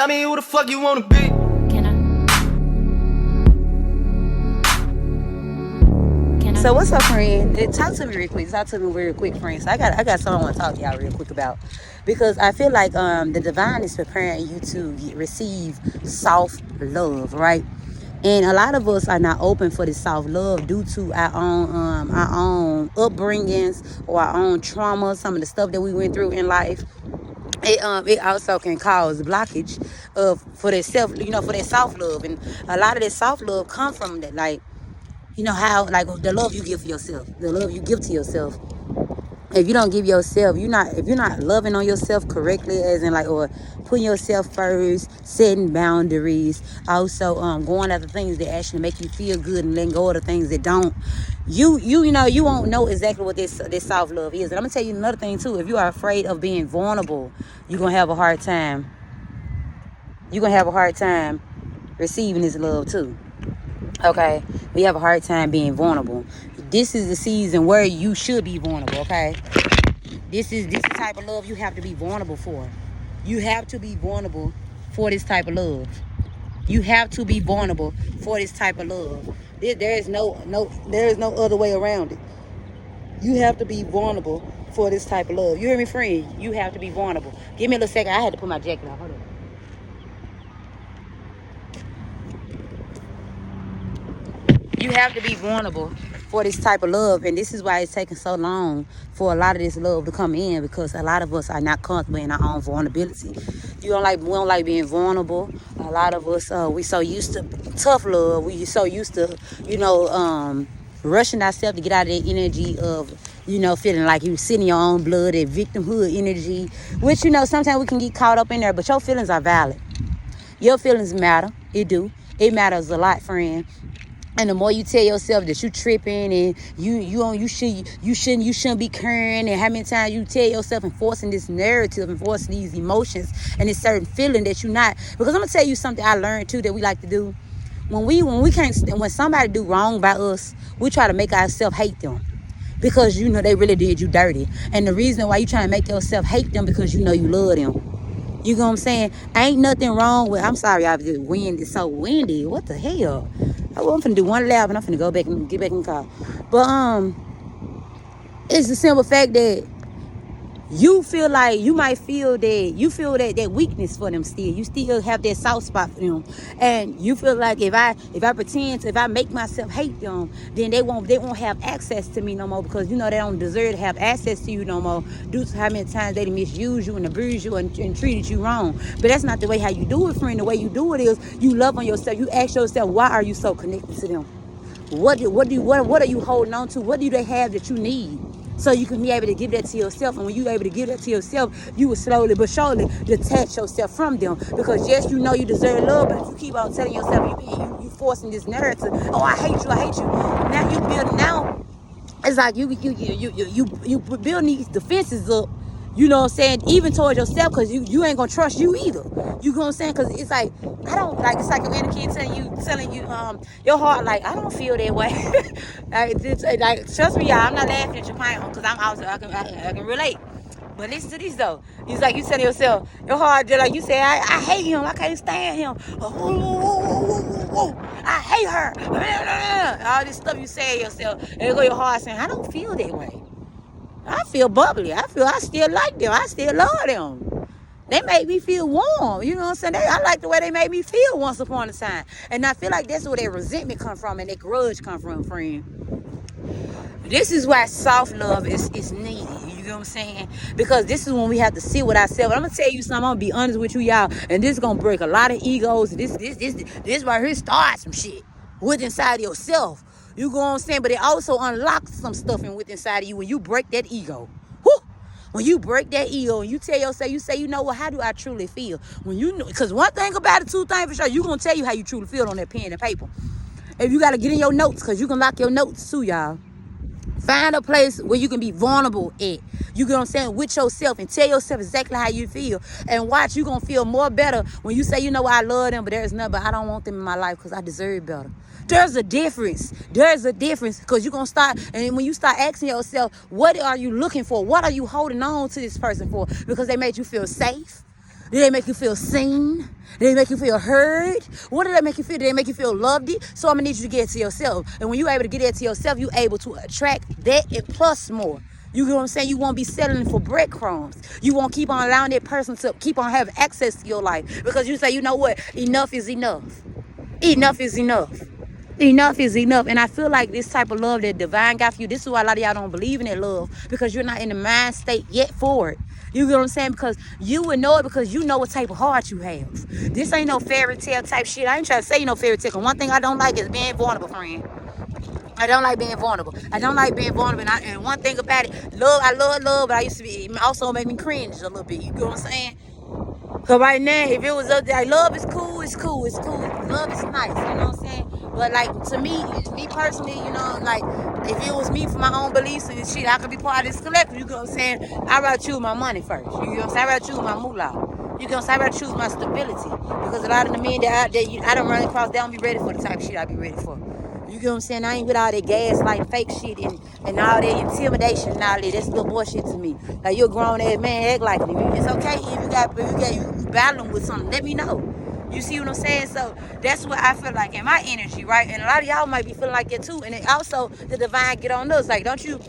Tell me who the fuck you wanna be. So what's up, friend? Talk to me real quick. Talk to me real quick, friend. So I got something I want to talk to y'all real quick about, because I feel like the divine is preparing you to receive soft love, right? And a lot of us are not open for this soft love due to our own upbringings or our own trauma, some of the stuff that we went through in life. It also can cause blockage for that self, for that soft love, and a lot of that soft love come from that, like, how, like, the love you give for yourself, the love you give to yourself. If you don't give yourself, if you're not loving on yourself correctly, as in, like, or putting yourself first, setting boundaries, also going after things that actually make you feel good and letting go of the things that don't, you won't know exactly what this soft love is. And I'm gonna tell you another thing too. If you are afraid of being vulnerable, you're gonna have a hard time. You're gonna have a hard time receiving this love too. Okay, we have a hard time being vulnerable. This is the season where you should be vulnerable. Okay, this is the type of love you have to be vulnerable for. You have to be vulnerable for this type of love. You have to be vulnerable for this type of love. There is no other way around it. You have to be vulnerable for this type of love. You hear me, friend? You have to be vulnerable. Give me a little second. I had to put my jacket on. Hold on. You have to be vulnerable for this type of love, and this is why it's taking so long for a lot of this love to come in, because a lot of us are not comfortable in our own vulnerability. We don't like being vulnerable. A lot of us, we so used to tough love. We so used to, rushing ourselves to get out of that energy of, feeling like you sitting in your own blood, that victimhood energy, which, sometimes we can get caught up in there, but your feelings are valid. Your feelings matter. It do. It matters a lot, friend. And the more you tell yourself that you tripping and you shouldn't be caring, and how many times you tell yourself enforcing this narrative, enforcing these emotions and this certain feeling that you're not. Because I'm gonna tell you something I learned too that we like to do. When somebody do wrong by us, we try to make ourselves hate them, because they really did you dirty. And the reason why you trying to make yourself hate them, because you love them. You know what I'm saying? Ain't nothing wrong with. I'm sorry, y'all. The wind is so windy. What the hell? I'm finna do one lap and I'm finna go back and get back in the car. But it's the simple fact that you feel like you feel that weakness for them still. You still have that soft spot for them, and you feel like if I make myself hate them, then they won't have access to me no more, because they don't deserve to have access to you no more due to how many times they misuse you and abuse you and treated you wrong. But that's not the way how you do it, friend. The way you do it is you love on yourself. You ask yourself, why are you so connected to them? What are you holding on to? What do they have that you need? So you can be able to give that to yourself. And when you're able to give that to yourself, you will slowly but surely detach yourself from them. Because yes, you deserve love, but if you keep on telling yourself, you forcing this narrative, oh, I hate you. Now it's like you building these defenses up. You know what I'm saying? Even towards yourself, because you ain't gonna trust you either. You know what I'm saying? Because it's like, it's like an inner kid telling you, your heart, like, I don't feel that way. like, trust me, y'all, I'm not laughing at your point, because I'm out, I can relate. But listen to this though. It's like you telling yourself, your heart, just like you say, I hate him, I can't stand him. I hate her. All this stuff you say to yourself, and you go your heart saying, I don't feel that way. I feel bubbly. I still like them. I still love them. They make me feel warm. You know what I'm saying? I like the way they made me feel once upon a time. And I feel like that's where that resentment come from and that grudge come from, friend. This is why soft love is needed. You know what I'm saying? Because this is when we have to sit with ourselves. I'm going to tell you something. I'm going to be honest with you, y'all. And this is going to break a lot of egos. This right here starts some shit with inside of yourself. You know what I'm saying? But it also unlocks some stuff within inside of you when you break that ego. Whew. When you break that ego and you tell yourself, you say, how do I truly feel? Because one thing about it, two things for sure, you're going to tell you how you truly feel on that pen and paper. If you got to get in your notes, because you can lock your notes too, y'all. Find a place where you can be vulnerable at. You get what I'm saying? With yourself, and tell yourself exactly how you feel. And watch, you're going to feel more better when you say, I love them, but there's nothing, but I don't want them in my life because I deserve better. There's a difference. Because you're going to start, and when you start asking yourself, what are you looking for? What are you holding on to this person for? Because they made you feel safe. Do they make you feel seen? Do they make you feel heard? What do they make you feel? Do they make you feel loved? So I'm gonna need you to get it to yourself. And when you're able to get it to yourself, you're able to attract that and plus more. You know what I'm saying? You won't be settling for breadcrumbs. You won't keep on allowing that person to keep on having access to your life. Because you say, you know what? Enough is enough. Enough is enough. Enough is enough. And I feel like this type of love that divine got for you, this is why a lot of y'all don't believe in that love, because you're not in the mind state yet for it. You get what I'm saying? Because you would know it because you know what type of heart you have. This ain't no fairy tale type shit. I ain't trying to say no fairy tale. One thing I don't like is being vulnerable, friend. I don't like being vulnerable. I don't like being vulnerable. And one thing about it, I love love, but I used to be, it also make me cringe a little bit. You get what I'm saying? Cause right now, if it was up there, like, love is cool, it's cool, it's cool. Love is nice, you know what I'm saying? But like to me personally, you know, like if it was me for my own beliefs and shit, I could be part of this collective. You know what I'm saying? I'd rather choose my money first. You know what I'm saying? I'd rather choose my moolah. You know what I'm saying? I'd rather choose my stability, because a lot of the men that I don't run across, they don't be ready for the type of shit I be ready for. You get what I'm saying? I ain't with all that gaslight, fake shit, and all that intimidation and all that. That's little bullshit to me. Like, you're a grown ass man, act like it. It's okay if you battling with something. Let me know. You see what I'm saying? So that's what I feel like in my energy, right? And a lot of y'all might be feeling like that too. And it also, the divine get on us. Like, don't you?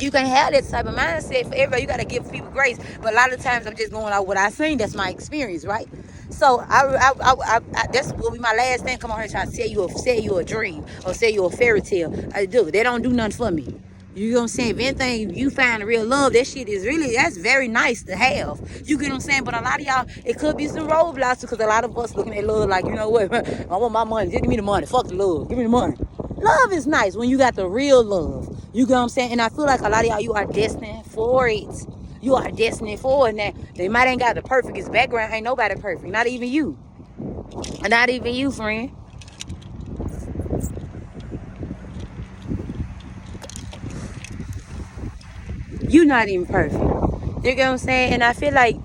You can have that type of mindset for everybody. You got to give people grace. But a lot of times I'm just going out what I seen. That's my experience, right? So that's will be my last thing. Come on here trying to sell you a dream or sell you a fairy tale. I do. They don't do nothing for me. You know what I'm saying? If anything, you find real love, that shit is really, that's very nice to have. You get what I'm saying? But a lot of y'all, it could be some roadblocks, because a lot of us looking at love like, you know what, I want my money. Just give me the money. Fuck the love. Give me the money. Love is nice when you got the real love. You get what I'm saying? And I feel like a lot of y'all, you are destined for it. You are destined for it. Now, they might ain't got the perfectest background. Ain't nobody perfect. Not even you. Not even you, friend. You not even perfect. You get what I'm saying? And I feel like,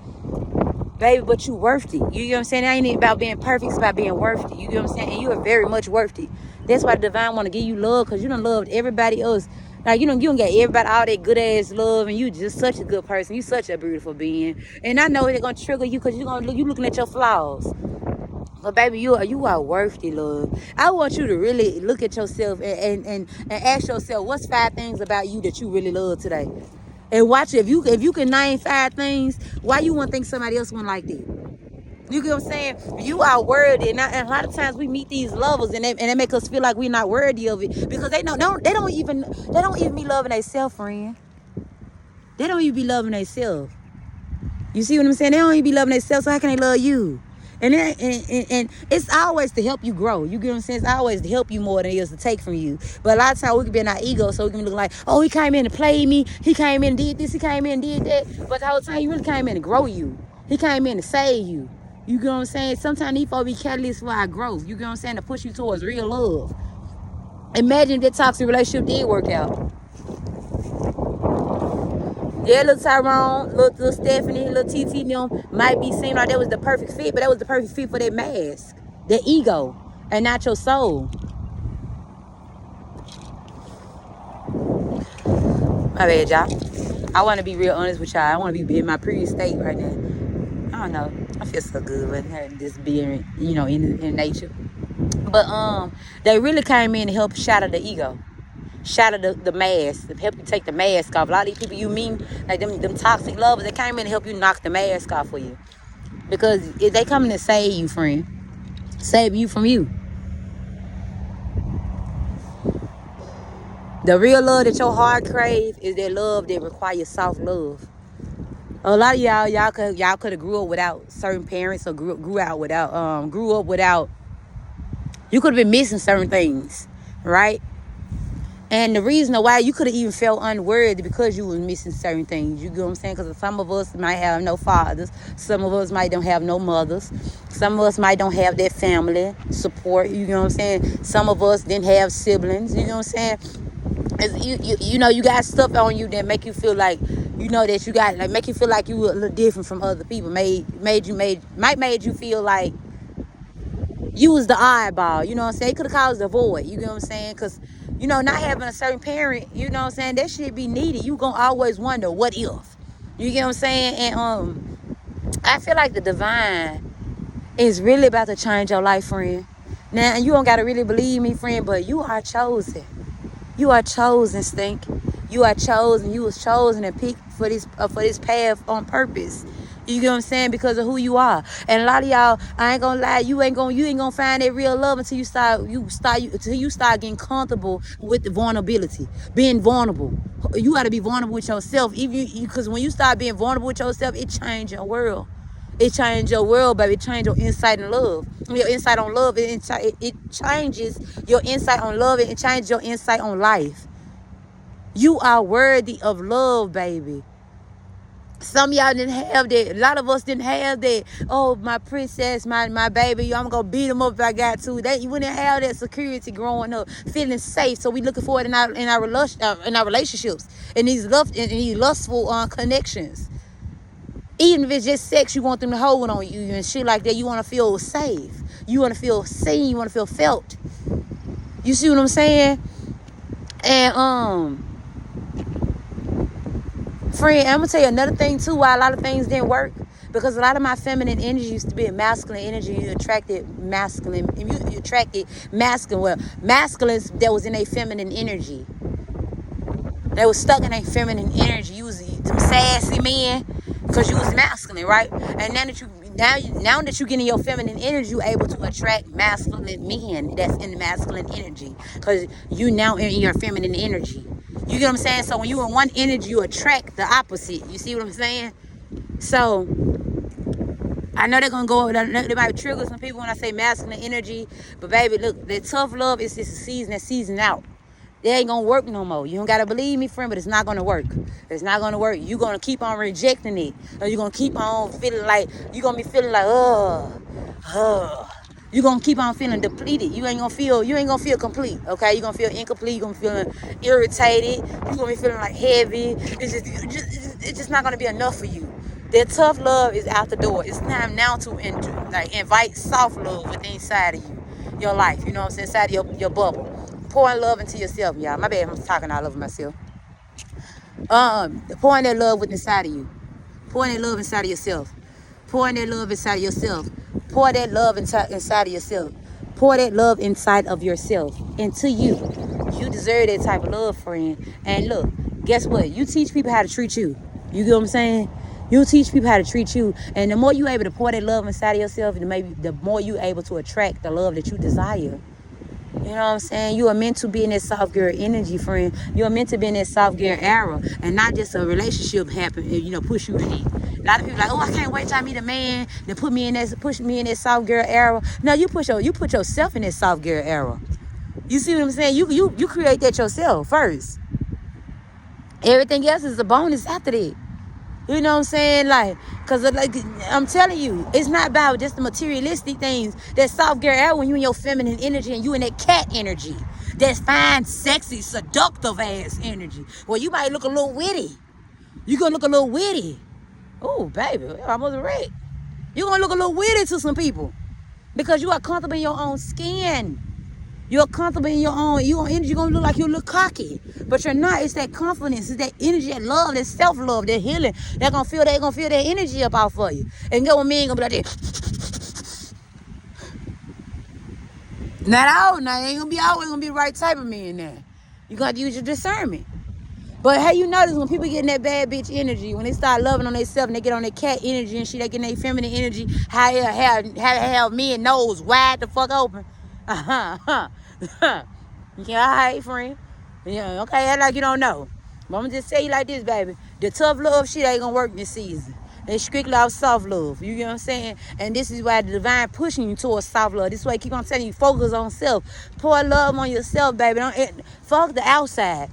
baby, but you worth it. You get what I'm saying? It ain't about being perfect. It's about being worth it. You get what I'm saying? And you are very much worth it. That's why the divine want to give you love, because you done loved everybody else. Like, you don't get everybody all that good ass love, and you just such a good person. You such a beautiful being. And I know they're gonna trigger you, because you looking at your flaws. But baby, you are worth it, love. I want you to really look at yourself and ask yourself, what's 5 things about you that you really love today? And watch it. If you can name 5 things, why you want to think somebody else wouldn't like that? You get what I'm saying? You are worthy. And a lot of times we meet these lovers, and they make us feel like we're not worthy of it, because they don't even be loving themselves, friend. They don't even be loving themselves. You see what I'm saying? They don't even be loving themselves, so how can they love you? And it's always to help you grow. You get what I'm saying? It's always to help you more than it is to take from you. But a lot of times we can be in our ego, so we can look like, oh, he came in and played me. He came in and did this. He came in and did that. But the whole time, he really came in to grow you. He came in to save you. You get what I'm saying? Sometimes these folks be catalysts for our growth. You get what I'm saying? To push you towards real love. Imagine if that toxic relationship did work out. Yeah, little Tyrone, little Stephanie, little TT, them might be seem like that was the perfect fit, but that was the perfect fit for that mask, that ego, and not your soul. My bad, y'all. I want to be real honest with y'all. I want to be in my previous state right now. I don't know. I feel so good with this being, in nature. But they really came in to help shatter the ego. Shatter the mask, to help you take the mask off. A lot of these people you meet, like them toxic lovers, they came in to help you knock the mask off for you. Because if they coming to save you, friend. Save you from you. The real love that your heart crave is that love that requires soft love. A lot of y'all could have grew up without certain parents, or grew up without. You could have been missing certain things, right? And the reason why you could have even felt unworthy, because you was missing certain things. You get what I'm saying? Because some of us might have no fathers. Some of us might don't have no mothers. Some of us might don't have that family support. You know what I'm saying? Some of us didn't have siblings. You know what I'm saying? You got stuff on you that make you feel like, that you got, like, make you feel like you were a little different from other people. Made you feel like you was the oddball. You know what I'm saying? It could have caused a void. You know what I'm saying? Because, not having a certain parent, you know what I'm saying, that shit be needed. You gonna always wonder, what if? You get what I'm saying? And I feel like the divine is really about to change your life, friend. Now, you don't got to really believe me, friend, but you are chosen. You are chosen, Stink. You are chosen. You was chosen and picked for this path on purpose. You get what I'm saying? Because of who you are. And a lot of y'all, I ain't gonna lie, you ain't gonna find that real love until you start getting comfortable with the vulnerability. Being vulnerable. You gotta be vulnerable with yourself. Because when you start being vulnerable with yourself, it changes your world. It changes your world, baby. It changes your insight on love. Your insight on love. It changes your insight on love. It changes your insight on life. You are worthy of love, baby. Some of y'all didn't have that. A lot of us didn't have that. Oh, my princess, my baby, I'm going to beat them up if I got to. You wouldn't have that security growing up, feeling safe. So we looking for it in our relationships, in these lustful connections. Even if it's just sex, you want them to hold on you and shit like that. You want to feel safe. You want to feel seen. You want to feel felt. You see what I'm saying? And friend, I'm gonna tell you another thing too. Why a lot of things didn't work, because a lot of my feminine energy used to be a masculine energy. You attracted masculine. You attracted masculine. Well, masculines that was in a feminine energy. They was stuck in a feminine energy. You was them sassy men because you was masculine, right? And now that you get in your feminine energy, you able to attract masculine men that's in the masculine energy, because you now in your feminine energy. You get what I'm saying? So when you in one energy, you attract the opposite. You see what I'm saying? So I know they're gonna go. They might trigger some people when I say masculine energy, but baby, look, that tough love is just a season. That season out. They ain't gonna work no more. You don't gotta believe me, friend, but it's not gonna work. It's not gonna work. You're gonna keep on rejecting it, or you're gonna keep on feeling like you're gonna be feeling like, you're gonna keep on feeling depleted. You ain't gonna feel complete. Okay, you're gonna feel incomplete. You're gonna be feeling irritated. You're gonna be feeling like heavy. It's just not gonna be enough for you. That tough love is out the door. It's time now to invite soft love within inside of you, your life. You know what I'm saying? Inside of your bubble. Pouring love into yourself, y'all. My bad, I'm talking all over myself. Pouring that love within inside of you. Pouring that love inside of yourself. Pouring that love inside of yourself. Pour that love inside of yourself. Pour that love inside of yourself into you. You deserve that type of love, friend. And look, guess what? You teach people how to treat you. You get what I'm saying? You teach people how to treat you. And the more you're able to pour that love inside of yourself, the more you're able to attract the love that you desire. You know what I'm saying? You are meant to be in that soft girl energy, friend. You are meant to be in that soft girl era, and not just a relationship happen, push you in it. A lot of people like, oh, I can't wait till I meet a man that push me in that soft girl era. No, you put yourself in that soft girl era. You see what I'm saying? You create that yourself first. Everything else is a bonus after that. You know what I'm saying? Because I'm telling you, it's not about just the materialistic things. That soft girl era, when you in your feminine energy and you in that cat energy. That's fine, sexy, seductive ass energy. Well, you might look a little witty. You gonna look a little witty. Oh, baby, I almost wrecked. You gonna look a little witty to some people. Because you are comfortable in your own skin. You're comfortable in your own energy. You're going to look like you look cocky. But you're not. It's that confidence. It's that energy, that love, that self-love, that healing. They're going to feel that energy up out for you. And go with me ain't going to be like that. Not all. Now, it ain't going to be always going to be the right type of man there. You got to use your discernment. But how you notice when people get in that bad bitch energy, when they start loving on themselves and they get on their cat energy and shit, they get in their feminine energy, how they have men nose wide the fuck open. Yeah, all right, friend. Yeah, okay, act like you don't know. But I'm gonna just say you like this, baby. The tough love shit ain't gonna work this season. It's strictly off soft love. You get what I'm saying? And this is why the divine pushing you towards soft love. This is why I keep on telling you, focus on self. Pour love on yourself, baby. Fuck the outside.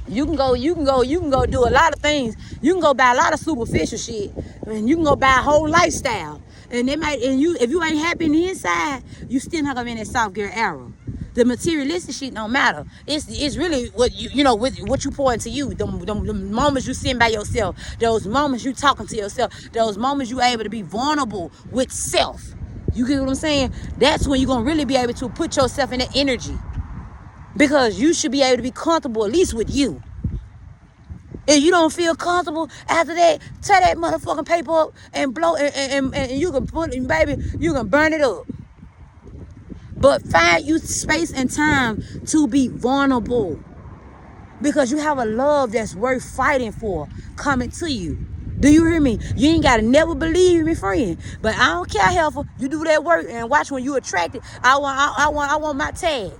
You can go do a lot of things. You can go buy a lot of superficial shit. And you can go buy a whole lifestyle. And if you ain't happy in the inside, you still not gonna be in that soft girl era. The materialistic shit don't matter. It's really what with what you pour into you. The moments you sitting by yourself, those moments you talking to yourself, those moments you able to be vulnerable with self. You get what I'm saying? That's when you're gonna really be able to put yourself in that energy. Because you should be able to be comfortable at least with you. If you don't feel comfortable after that, tear that motherfucking paper up and blow and you can put it, baby, you can burn it up. But find you space and time to be vulnerable. Because you have a love that's worth fighting for coming to you. Do you hear me? You ain't gotta never believe me, friend. But I don't care, helper. You do that work and watch when you attracted. I want my tag.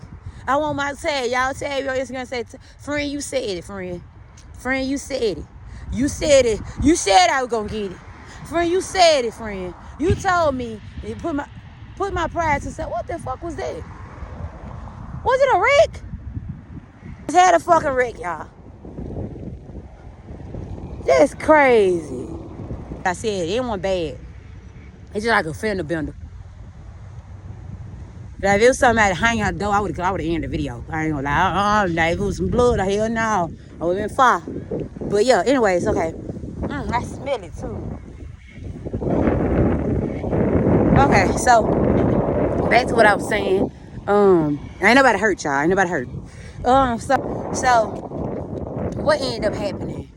I want my tag. Y'all tag your Instagram, say, friend, you said it, friend. Friend, you said it. You said it. You said I was gonna get it. Friend, you said it, friend. You told me. You put my pride to say, what the fuck was that? Was it a wreck? Just had a fucking wreck, y'all. That's crazy. I said, it wasn't bad. It's just like a fender bender. Like, if it was somebody hanging out the door, I would have ended the video. I ain't gonna lie. Like, if it was some blood, hell no. I would have been far. But yeah, anyways, okay. I smell it too. Okay, so back to what I was saying. Ain't nobody hurt, y'all. Ain't nobody hurt. So what ended up happening?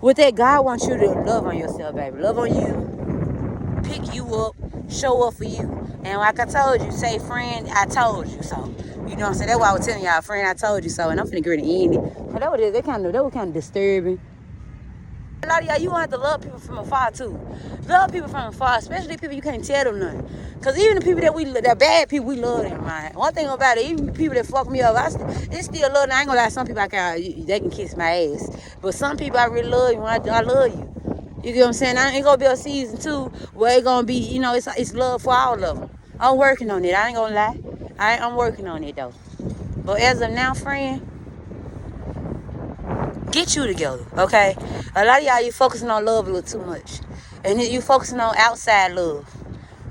With that, God wants you to love on yourself, baby. Love on you, pick you up, show up for you. And like I told you, say, friend, I told you so. You know what I'm saying? That's why I was telling y'all, friend, I told you so. And I'm finna get ready to end it. But that was kind of disturbing. A lot of y'all, you want to love people from afar too. Love people from afar, especially people you can't tell them nothing. Cause even the people that bad people, we love them, man. One thing about it, even people that fuck me up, it's still love. I ain't gonna lie, some people they can kiss my ass, but some people I really love you. I love you. You get what I'm saying? I ain't gonna be a season 2 where it's gonna be, it's love for all of them. I'm working on it. I ain't gonna lie. I'm working on it though. But as of now, friend, get you together, okay? A lot of y'all, you focusing on love a little too much. And you focusing on outside love.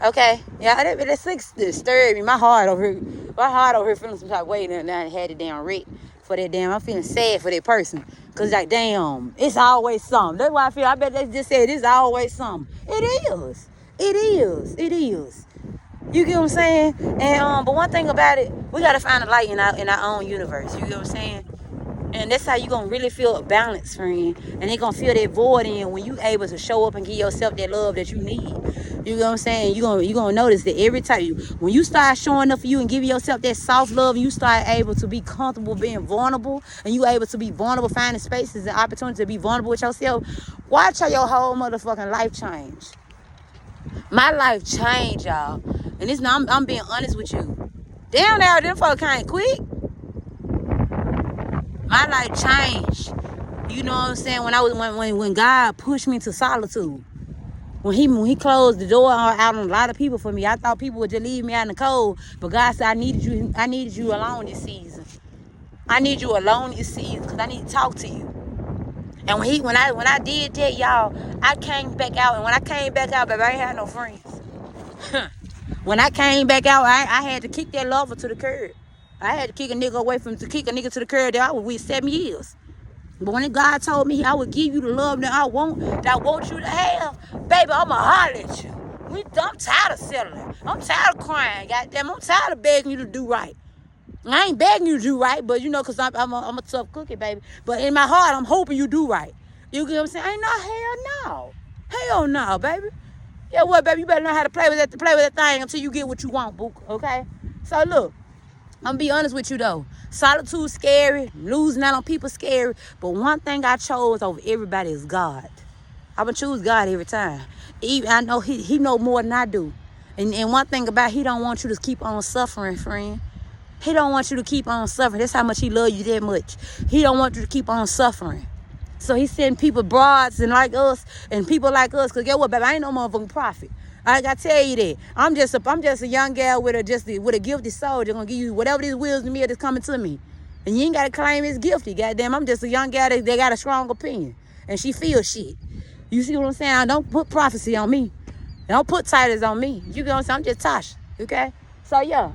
Okay? Yeah, that's disturbing me. My heart over here feeling some type of way. And I had it damn wreck for that damn. I'm feeling sad for that person. Because, like, damn, it's always something. That's why I bet they just said it's always something. It is. It is. You get what I'm saying? And but one thing about it, we got to find a light in our own universe. You get what I'm saying? And that's how you gonna really feel a balance, friend. And they gonna feel that void in when you able to show up and give yourself that love that you need. You know what I'm saying? You gonna notice that every time when you start showing up for you and giving yourself that soft love, and you start able to be comfortable being vulnerable, and you able to be vulnerable, finding spaces and opportunities to be vulnerable with yourself. Watch how your whole motherfucking life change. My life changed, y'all. And this now I'm being honest with you. Damn, now them folks came quick. My life changed. You know what I'm saying? When God pushed me to solitude. When he closed the door out on a lot of people for me, I thought people would just leave me out in the cold. But God said, I needed you alone this season. I need you alone this season because I need to talk to you. And when I did that, y'all, I came back out. And when I came back out, baby, I ain't had no friends. When I came back out, I had to kick that lover to the curb. I had to kick a nigga to the curb that I was with 7 years. But when God told me I would give you the love that I want you to have, baby, I'ma holler at you. I'm tired of settling. I'm tired of crying. Goddamn, I'm tired of begging you to do right. I ain't begging you to do right, but because I'm a tough cookie, baby. But in my heart, I'm hoping you do right. You get what I'm saying? Ain't hell no, baby. Yeah, what, baby? You better know how to play with that thing until you get what you want, boo. Okay? So look. I'm gonna be honest with you though. Solitude scary, losing out on people scary. But one thing I chose over everybody is God. I'm gonna choose God every time. Even I know he know more than I do. And one thing about he don't want you to keep on suffering, friend. He don't want you to keep on suffering. That's how much he love you that much. He don't want you to keep on suffering. So he send people broads and like us and people like us. Cause guess what, baby? I ain't no motherfucking prophet. I gotta tell you that. I'm just a young gal with a gifted soul. They're gonna give you whatever this wisdom is that's coming to me. And you ain't gotta claim it's gifted. Goddamn, I'm just a young gal that got a strong opinion. And she feels shit. You see what I'm saying? Don't put prophecy on me. Don't put titles on me. You know what I'm saying? I'm just Tasha. Okay? So yeah,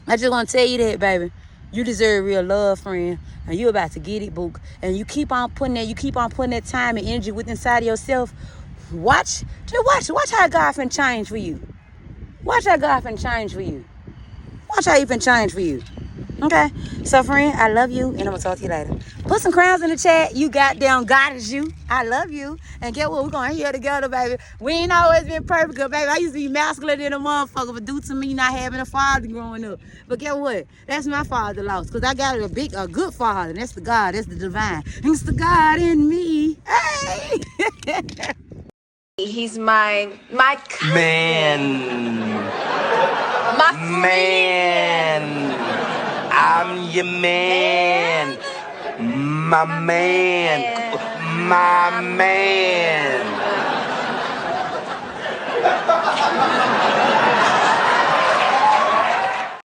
I just want to tell you that, baby. You deserve real love, friend. And you about to get it, book. And you keep on putting that time and energy within inside of yourself. Watch how God finna change for you. Watch how God finna change for you. Watch how he finna change for you. Okay. So, friend, I love you, and I'm going to talk to you later. Put some crowns in the chat. You goddamn goddess, you. I love you. And get what? We're going here together, baby. We ain't always been perfect, baby. I used to be masculine than a motherfucker, but due to me not having a father growing up. But get what? That's my father lost, because I got a good father. That's the God. That's the divine. It's the God in me. Hey! He's my cousin. My friend. Man, I'm your man. My man. My man.